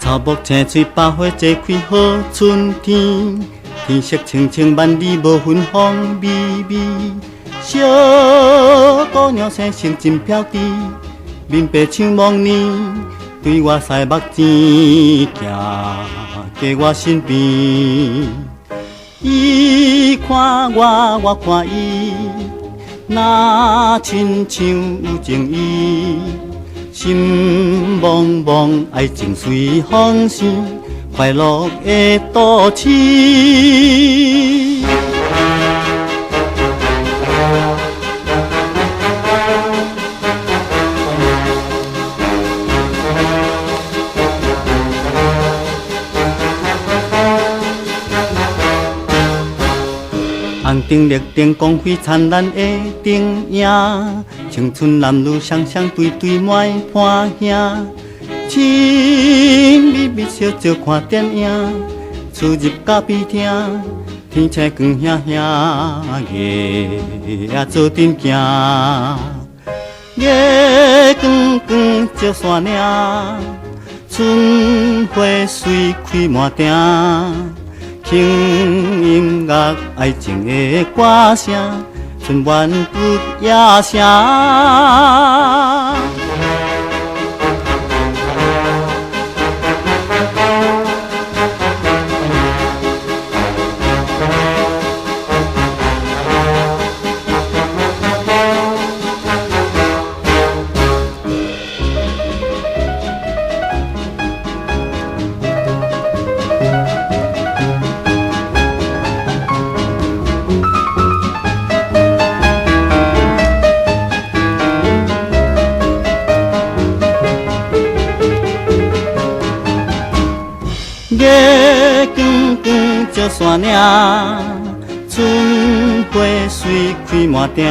草木青翠，百花齐开好春天。天色清清，万里无云风微微。小姑娘生性真飘滴，面白像梦年，对我腮目尖，行在我身边。伊看我，我看伊，那亲像有情意。心茫茫，爱情随风逝，快乐的都市。红灯绿灯，光辉灿烂的灯影，青春男女双双对对满欢兄，亲密密笑笑看电影，出入咖啡厅，天青光闪闪，夜也做阵行，月光光照山岭，春花水开满庭。轻音乐，爱情的歌声，春晚不夜声。月光光照山岭，春花水开满庭，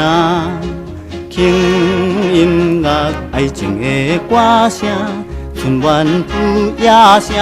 轻音乐，爱情的歌声，春晚不夜声。